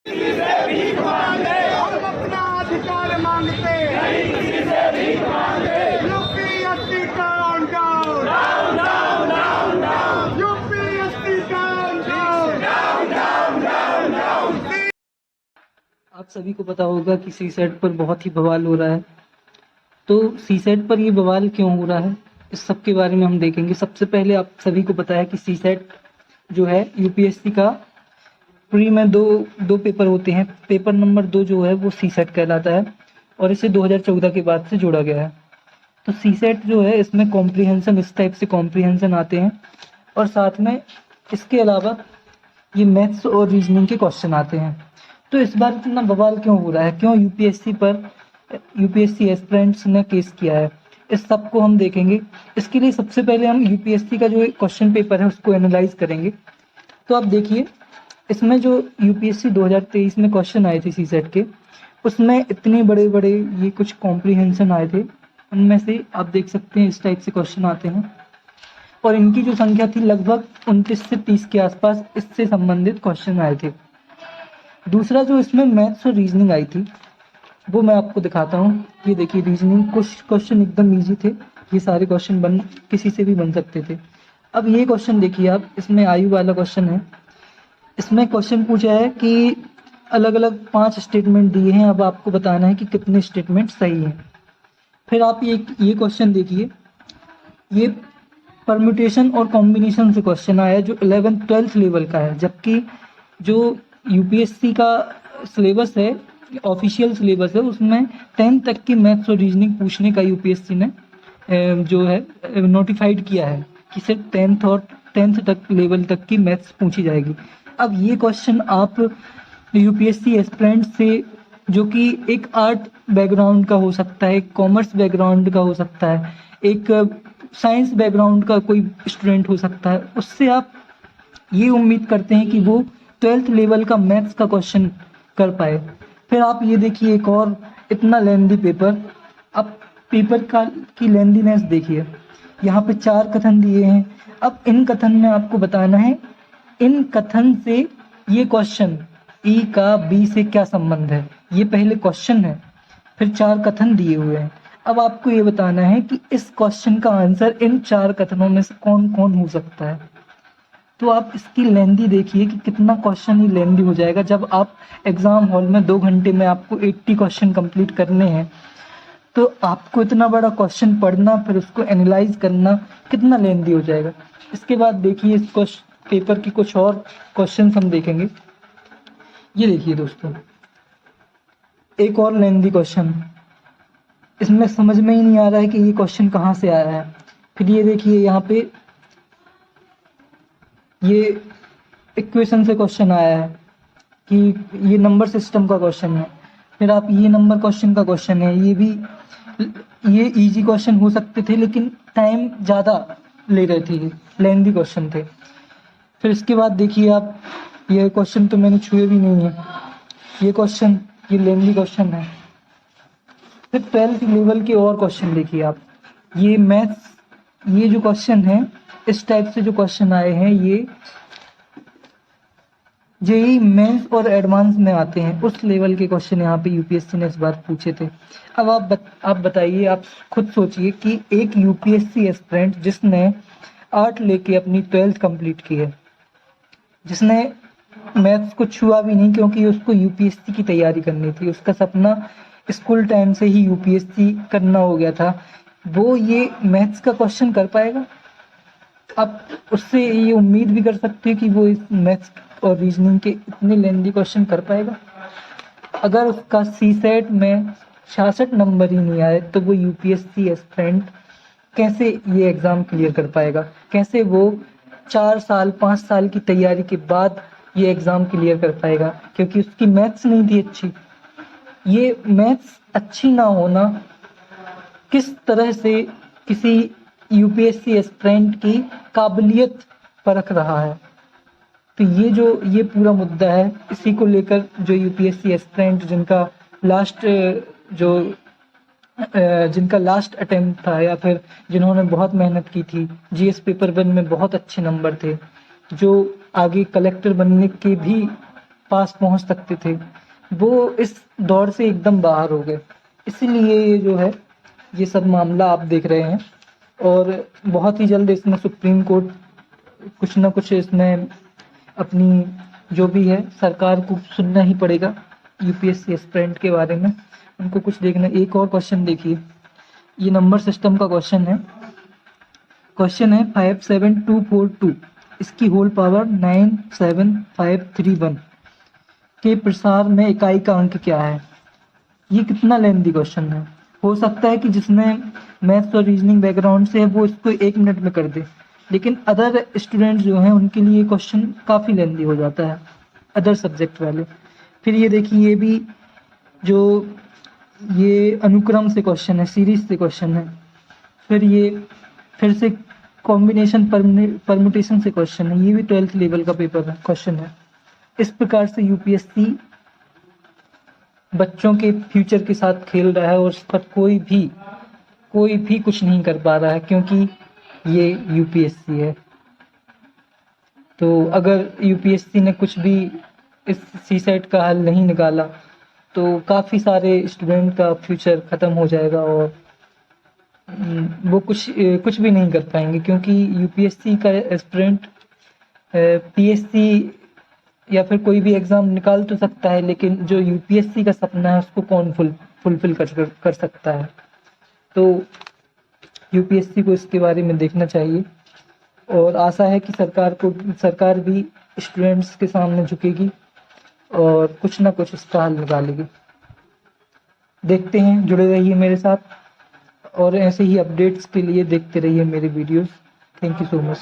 किसी से भीख मांगे, हम अपना अधिकार मांगते नहीं किसी से भीख मांगे। UPSC down down down down down down, UPSC down down down down down down. आप सभी को पता होगा कि सी सेट पर बहुत ही बवाल हो रहा है। तो सी सेट पर ये बवाल क्यों हो रहा है, इस सब के बारे में हम देखेंगे। सबसे पहले आप सभी को पता है कि सी सेट जो है यूपीएससी का प्री में दो पेपर होते हैं। पेपर नंबर 2 जो है वो सी सेट कहलाता है और इसे 2014 के बाद से जोड़ा गया है। तो सी सेट जो है इसमें कॉम्प्रिहेंशन, इस टाइप से कॉम्प्रिहेंशन आते हैं और साथ में इसके अलावा ये मैथ्स और रीजनिंग के क्वेश्चन आते हैं। तो इस बार इतना बवाल क्यों हो रहा है, क्यों यूपीएससी एस्पिरेंट्स ने केस किया है, इस सब को हम देखेंगे। इसके लिए सबसे पहले हम यूपीएससी का जो क्वेश्चन पेपर है उसको एनालाइज करेंगे। तो आप देखिए, इसमें जो यूपीएससी 2023 में क्वेश्चन आए थे सी सेट के, उसमें इतने बड़े बड़े ये कुछ कॉम्प्रिहेंशन आए थे। उनमें से आप देख सकते हैं इस टाइप से क्वेश्चन आते हैं और इनकी जो संख्या थी लगभग 29 से 30 के आसपास इससे संबंधित क्वेश्चन आए थे। दूसरा जो इसमें मैथ्स और रीजनिंग आई थी वो मैं आपको दिखाता हूँ। ये देखिए, रीजनिंग कुछ क्वेश्चन एकदम इजी थे, ये सारे क्वेश्चन किसी से भी बन सकते थे। अब ये क्वेश्चन देखिए आप, इसमें आयु वाला क्वेश्चन है। इसमें क्वेश्चन पूछा है कि अलग अलग 5 स्टेटमेंट दिए हैं, अब आपको बताना है कि कितने स्टेटमेंट सही हैं। फिर आप ये क्वेश्चन देखिए, ये परम्यूटेशन और कॉम्बिनेशन से क्वेश्चन आया है जो 11th-12th लेवल का है, जबकि जो यूपीएससी का सिलेबस है, ऑफिशियल सिलेबस है, उसमें 10th तक की मैथ्स और रीजनिंग पूछने का यूपीएससी ने जो है नोटिफाइड किया है कि सिर्फ 10th तक लेवल तक की मैथ्स पूछी जाएगी। अब ये क्वेश्चन आप यूपीएससी एस्पिरेंट से, जो कि एक आर्ट बैकग्राउंड का हो सकता है, एक कॉमर्स बैकग्राउंड का हो सकता है, एक साइंस बैकग्राउंड का कोई स्टूडेंट हो सकता है, उससे आप ये उम्मीद करते हैं कि वो 12th लेवल का मैथ्स का क्वेश्चन कर पाए। फिर आप ये देखिए, एक और इतना लेंदी पेपर। अब पेपर की लेंदीनेस देखिए, यहाँ पे 4 कथन दिए हैं। अब इन कथन में आपको बताना है इन कथन से ये क्वेश्चन ई का बी से क्या संबंध है। ये पहले क्वेश्चन है, फिर 4 कथन दिए हुए हैं। अब आपको ये बताना है कि इस क्वेश्चन का आंसर इन 4 कथनों में से कौन कौन हो सकता है। तो आप इसकी लेंदी देखिए कि कितना क्वेश्चन ही लेंदी हो जाएगा। जब आप एग्जाम हॉल में 2 घंटे में आपको 80 क्वेश्चन कंप्लीट करने हैं, तो आपको इतना बड़ा क्वेश्चन पढ़ना, फिर उसको एनालाइज करना कितना लेंदी हो जाएगा। इसके बाद देखिए, इस पेपर की कुछ और क्वेश्चन हम देखेंगे। ये देखिए दोस्तों, एक और लेंदी क्वेश्चन, इसमें समझ में ही नहीं आ रहा है कि ये क्वेश्चन कहाँ से आया है। फिर ये देखिए, यहाँ पे ये इक्वेशन से क्वेश्चन आया है कि ये नंबर सिस्टम का क्वेश्चन है। फिर आप ये नंबर क्वेश्चन का क्वेश्चन है, ये इजी क्वेश्चन हो सकते थे लेकिन टाइम ज़्यादा ले रहे थे, लेंदी क्वेश्चन थे। फिर इसके बाद देखिए आप, ये क्वेश्चन तो मैंने छुए भी नहीं है, ये क्वेश्चन, ये लेंदी क्वेश्चन है। फिर 12th लेवल के और क्वेश्चन देखिए आप, ये मैथ्स, ये जो क्वेश्चन है, इस टाइप से जो क्वेश्चन आए हैं, ये जेईई मेंस और एडवांस में आते हैं, उस लेवल के क्वेश्चन यहाँ पे यूपीएससी ने इस बार पूछे थे। अब आप बताइए, आप खुद सोचिए कि एक यूपीएससी एस्पिरेंट जिसने आर्ट लेके अपनी 12th कंप्लीट की है, जिसने मैथ्स को छुआ भी नहीं क्योंकि उसको यूपीएससी की तैयारी करनी थी, उसका सपना स्कूल टाइम से ही यूपीएससी करना हो गया था, वो ये मैथ्स का क्वेश्चन कर पाएगा? आप उससे ये उम्मीद भी कर सकते हैं कि वो इस मैथ्स और रीजनिंग के इतने लेंदी क्वेश्चन कर पाएगा? अगर उसका सी सेट में 66 नंबर ही नहीं आए तो वो यूपीएससी एस्पिरेंट कैसे ये एग्ज़ाम क्लियर कर पाएगा? कैसे वो 4 साल 5 साल की तैयारी के बाद ये एग्ज़ाम क्लियर कर पाएगा? क्योंकि उसकी मैथ्स नहीं थी अच्छी। ये मैथ्स अच्छी ना होना किस तरह से किसी यूपीएससी एस्पिरेंट की काबिलियत परख रहा है। तो ये पूरा मुद्दा है। इसी को लेकर जो यूपीएससी एस्पिरेंट जिनका लास्ट अटेम्प्ट था, या फिर जिन्होंने बहुत मेहनत की थी, जीएस पेपर 1 में बहुत अच्छे नंबर थे, जो आगे कलेक्टर बनने के भी पास पहुंच सकते थे, वो इस दौर से एकदम बाहर हो गए। इसीलिए ये जो है ये सब मामला आप देख रहे हैं, और बहुत ही जल्द इसमें सुप्रीम कोर्ट कुछ ना कुछ इसमें अपनी जो भी है, सरकार को सुनना ही पड़ेगा यूपीएससी एस्पिरेंट के बारे में, उनको कुछ देखना। एक और क्वेश्चन देखिए, ये नंबर सिस्टम का क्वेश्चन है। क्वेश्चन है 57242, इसकी होल पावर 97531 के प्रसार में इकाई का अंक क्या है। ये कितना लेंथी क्वेश्चन है। हो सकता है कि जिसमें मैथ्स और रीजनिंग बैकग्राउंड से है वो इसको 1 मिनट में कर दे, लेकिन अदर स्टूडेंट जो हैं उनके लिए क्वेश्चन काफ़ी लेंथी हो जाता है, अदर सब्जेक्ट वाले। फिर ये देखिए, ये भी जो ये अनुक्रम से क्वेश्चन है, सीरीज से क्वेश्चन है। फिर ये फिर से कॉम्बिनेशन परम्यूटेशन से क्वेश्चन है, ये भी 12th लेवल का पेपर है, क्वेश्चन है। इस प्रकार से यूपीएससी बच्चों के फ्यूचर के साथ खेल रहा है, और उस पर कोई भी कुछ नहीं कर पा रहा है, क्योंकि ये यूपीएससी है। तो अगर यूपीएससी ने कुछ भी इस सीसेट का हल नहीं निकाला तो काफ़ी सारे स्टूडेंट का फ्यूचर ख़त्म हो जाएगा, और वो कुछ भी नहीं कर पाएंगे, क्योंकि यूपीएससी का एस्पिरेंट पीएससी या फिर कोई भी एग्ज़ाम निकाल तो सकता है, लेकिन जो यूपीएससी का सपना है उसको कौन फुलफिल कर सकता है। तो यूपीएससी को इसके बारे में देखना चाहिए, और आशा है कि सरकार भी स्टूडेंट्स के सामने झुकेगी और कुछ ना कुछ इसका हल निकालेगी। देखते हैं, जुड़े रहिए मेरे साथ, और ऐसे ही अपडेट्स के लिए देखते रहिए मेरे videos. Thank you so much.